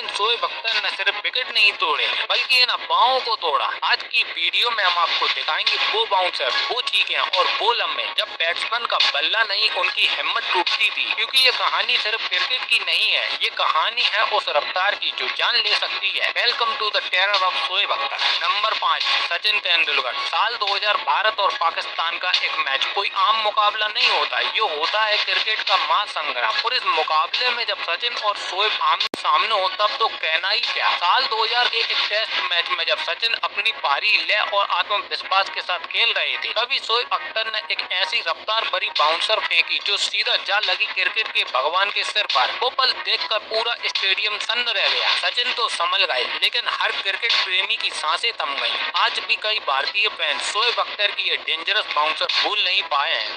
लेकिन शोएब अख्तर ने सिर्फ विकेट नहीं तोड़े बल्कि इन अफवाहों को तोड़ा। आज की वीडियो में हम आपको दिखाएंगे वो बाउंसर, वो चीखें और वो लम्हे जब बैट्समैन का बल्ला नहीं उनकी हिम्मत टूटती थी। क्योंकि ये कहानी सिर्फ क्रिकेट की नहीं है, ये कहानी है उस रफ्तार की जो जान ले सकती है। Welcome to the terror of Shoaib Akhtar. Number 5, Sachin Tendulkar. साल 2000 भारत और पाकिस्तान का एक मैच कोई आम मुकाबला नहीं होता, ये होता है क्रिकेट का महासंग्राम। और इस मुकाबले में जब सचिन और शोएब आमने सामने हो तब तो कहना ही क्या। साल 2000 के एक टेस्ट मैच में जब सचिन अपनी पारी ले और आत्मविश्वास के साथ खेल रहे थे, तभी शोएब अख्तर ने एक ऐसी रफ्तार भरी बाउंसर फेंकी जो सीधा जा लगी क्रिकेट के भगवान के सिर पर। वो पल देखकर पूरा स्टेडियम सन्न रह गया। सचिन तो संभल गए लेकिन हर क्रिकेट प्रेमी की सांसें थम गईं। आज भी कई भारतीय फैंस शोएब अख्तर की ये डेंजरस बाउंसर भूल नहीं पाए हैं।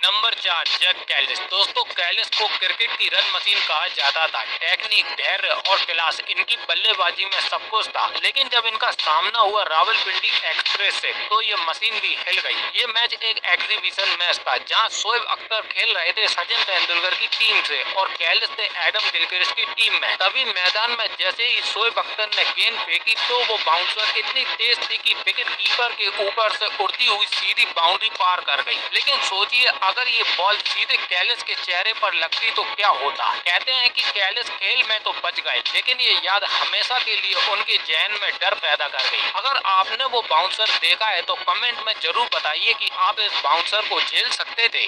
Number 4, Jack Kallis. दोस्तों, कैलिस को क्रिकेट की रन मशीन कहा जाता था। टेक्निक, धैर्य और क्लास इनकी बल्लेबाजी में सब कुछ था। लेकिन जब इनका सामना हुआ रावलपिंडी एक्सप्रेस से तो ये मशीन भी हिल गई। ये मैच एक एग्जीबिशन मैच था जहां शोएब अख्तर खेल रहे थे सचिन तेंदुलकर की टीम से और कैलिस थे एडम गिलक्रिस्ट की टीम में। तभी मैदान में जैसे ही शोएब अख्तर ने गेंद फेंकी तो वो बाउंसर इतनी तेज थी कि विकेट कीपर के ऊपर से उड़ती हुई सीधी बाउंड्री पार कर गई। लेकिन सोचिए, अगर ये बॉल सीधे कैलिस के चेहरे पर लगती तो क्या होता। कहते हैं कि कैलिस खेल में तो बच गए लेकिन ये याद हमेशा के लिए उनके जहन में डर पैदा कर गई। अगर आपने वो बाउंसर देखा है तो कमेंट में जरूर बताइए कि आप इस बाउंसर को झेल सकते थे।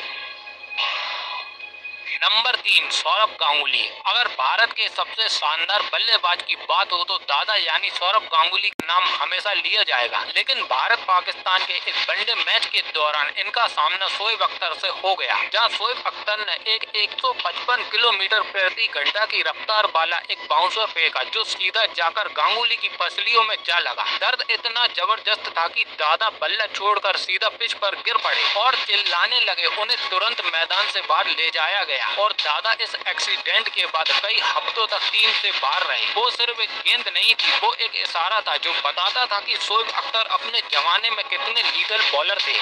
नंबर 3, सौरभ गांगुली। अगर भारत के सबसे शानदार बल्लेबाज की बात हो तो दादा यानी सौरभ गांगुली का नाम हमेशा लिया जाएगा। लेकिन भारत पाकिस्तान के एक वनडे मैच के दौरान इनका सामना शोएब अख्तर से हो गया, जहां शोएब अख्तर ने एक 155 किलोमीटर प्रति घंटा की रफ्तार वाला एक बाउंसर फेंका जो सीधा जाकर गांगुली की पसलियों में जा लगा। दर्द इतना जबरदस्त था कि दादा बल्ला छोड़कर सीधा पिच पर गिर पड़े और चिल्लाने लगे। उन्हें तुरंत मैदान से बाहर ले जाया गया और दादा इस एक्सीडेंट के बाद कई हफ्तों तक टीम से बाहर रहे। वो सिर्फ एक गेंद नहीं थी, वो एक इशारा था जो बताता था कि शोएब अख्तर अपने जमाने में कितने लीडर बॉलर थे।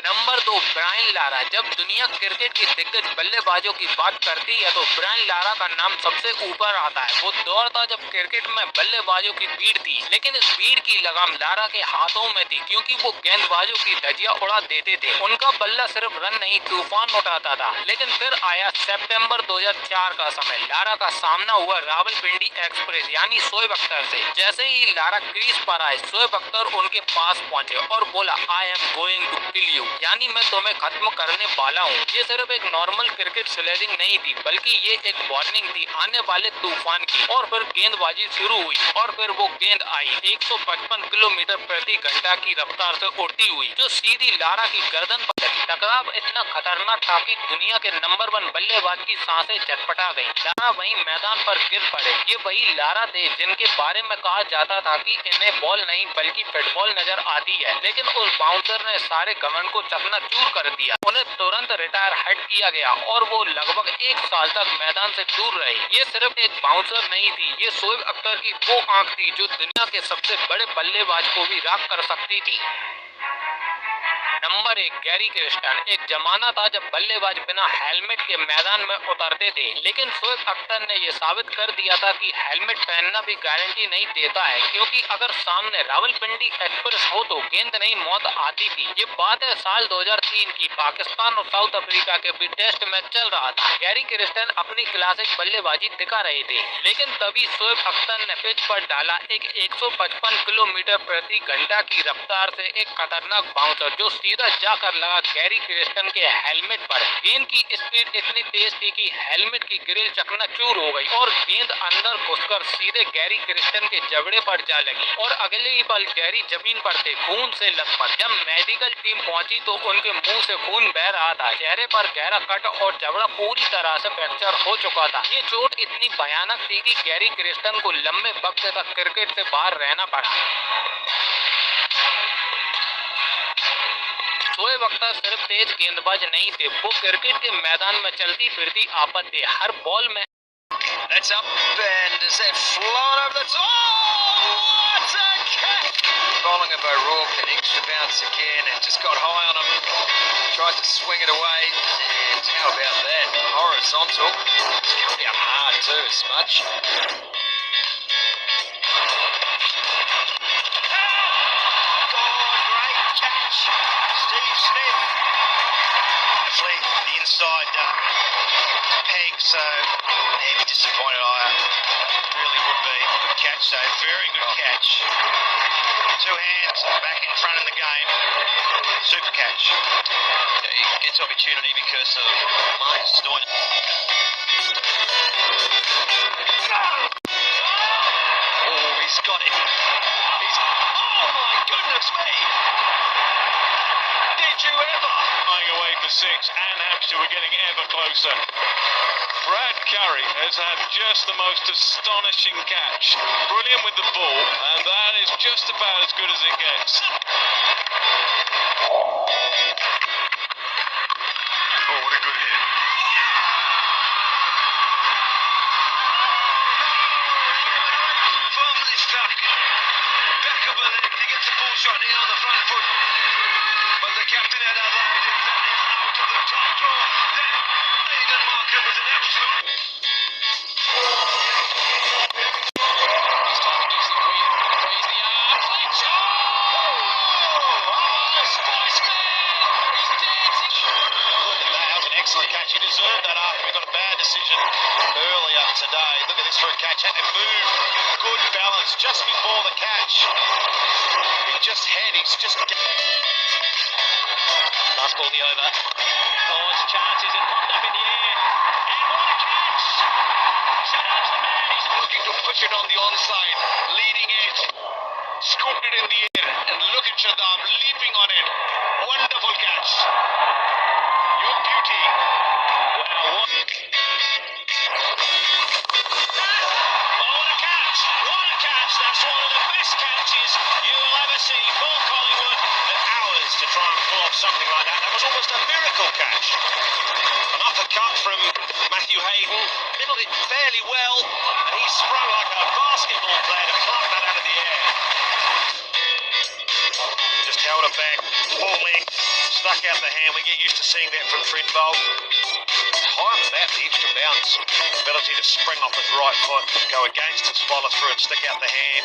Number 2, Brian Lara. जब दुनिया क्रिकेट के दिग्गज बल्लेबाजों की बात करती है तो ब्रायन लारा का नाम सबसे ऊपर आता है। वो दौर था जब क्रिकेट में बल्लेबाजों की भीड़ थी, लेकिन इस भीड़ की लगाम लारा के हाथों में थी क्योंकि वो गेंदबाजों की धज्जियां उड़ा देते थे। उनका बल्ला सिर्फ रन नहीं तूफान उठाता था। लेकिन फिर आया सितंबर 2004 का समय। लारा का सामना हुआ रावलपिंडी एक्सप्रेस यानी शोएब अख्तर से। जैसे ही लारा क्रीज पर आए, शोएब अख्तर उनके पास पहुंचे और बोला, I am going to kill you, यानी मैं तुम्हें खत्म करने वाला हूँ। ये सिर्फ एक नॉर्मल क्रिकेट स्लेजिंग नहीं थी बल्कि ये एक वार्निंग थी आने वाले तूफान की। और फिर गेंदबाजी शुरू हुई और फिर वो गेंद आई 155 किलोमीटर प्रति घंटा की रफ्तार से उड़ती हुई जो सीधी लारा की गर्दन पर लगी। टकराव इतना खतरनाक था कि दुनिया के नंबर 1 बल्लेबाज की सांसें झटपटा गई। लारा वहीं मैदान पर गिर पड़े। ये वही लारा थे जिनके बारे में कहा जाता था कि इन्हें बॉल नहीं बल्कि फुटबॉल नजर आती है। लेकिन उस बाउंसर ने सारे घमंड को चकनाचूर कर दिया। उन्हें तुरंत रिटायर हट किया गया और वो लगभग 1 साल तक मैदान से दूर रहे। ये सिर्फ एक बाउंसर नहीं थी, ये शोएब अख्तर की वो आंख थी जो दुनिया के सबसे बड़े बल्लेबाज को भी राख कर सकती थी। Number 1, Gary Kirsten. एक जमाना था जब बल्लेबाज बिना हेलमेट के मैदान में उतरते थे, लेकिन शोएब अख्तर ने यह साबित कर दिया था कि हेलमेट पहनना भी गारंटी नहीं देता है, क्योंकि अगर सामने रावलपिंडी एक्सप्रेस हो तो गेंद नहीं मौत आती थी। ये बात है साल 2003 की। पाकिस्तान और साउथ अफ्रीका के बीच टेस्ट मैच चल रहा था। गैरी किर्स्टन अपनी क्लासिक बल्लेबाजी दिखा रहे थे, लेकिन तभी शोएब अख्तर ने पिच पर डाला एक 155 किलोमीटर प्रति घंटा की रफ्तार से एक खतरनाक बाउंसर जो सीधा जाकर लगा गैरी किर्स्टन के हेलमेट पर। गेंद की स्पीड इतनी तेज थी कि हेलमेट की ग्रिल चकनाचूर हो गई और गेंद अंदर घुसकर सीधे गैरी किर्स्टन के जबड़े पर जा लगी और अगले ही पल गैरी जमीन पर थे, खून से लथपथ। जब मेडिकल टीम पहुंची तो उनके मुंह से खून बह रहा था, चेहरे पर गहरा कट और जबड़ा पूरी तरह से फ्रैक्चर हो चुका था। ये चोट इतनी भयानक थी कि गैरी किर्स्टन को लंबे वक्त तक क्रिकेट से बाहर रहना पड़ा। शोएब अख्तर सिर्फ तेज गेंदबाज नहीं थे, वो क्रिकेट के मैदान में चलती फिरती आफत थे। हर बॉल में That's up and is that flown over the top? Bowling of O'Rourke and extra bounce again and just got high on him. Tried to swing it away. And how about that? Horizontal. It's coming out hard too, Smudge. Great catch. Steve Smith. Actually, the inside peg, so he'd be disappointed. I really would be. Good catch, though. Very good catch. Two hands back in front in the game. Super catch. Yeah, he gets opportunity because of Marcus Stoyne. Oh, he's got it. Oh my goodness me! Did you ever? Flying away for six, and Hampshire were getting ever closer. Brad Curry has had just the most astonishing catch. Brilliant with the ball, and that is just about as good as it gets. Oh, what a good hit. Firmly stuck. Back of the leg. He gets a full shot in on the front foot. But the captain at Adelaide is out of the top draw. That maiden marker was an absolute. He's trying to do some freeze the arm. Fletch! Splashman! He's dancing! Look at that. That was an excellent catch. He deserved that after he got a bad decision earlier today. Look at this for a catch. Had to move. Good balance just before the catch. He's just. Last ball the over. Oh, it's chances and popped up in the air. And what a catch! Shout out to the man. He's looking to push it on the onside. Leading edge. Scooped it in the air. And look at Shadab leaping on it. Wonderful catch. You beauty. Wow, what? Oh, what a catch! What a catch! That's one of the best catches you will ever see. For Collingwood had hours to try and pull off something like that. That was almost a miracle catch. An uppercut from Matthew Hayden. Middled it fairly well, and he sprung like a basketball player to pluck that out of the air. Just held it back. Full leg. Stuck out the hand. We get used to seeing that from Trinbolt. Higher than that, the extra bounce. Ability to spring off his right foot, go against his follow through and stick out the hand.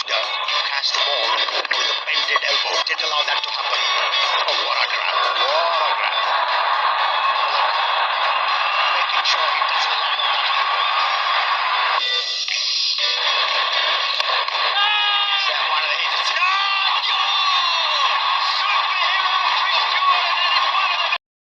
Cast the ball with a bended elbow. Didn't allow that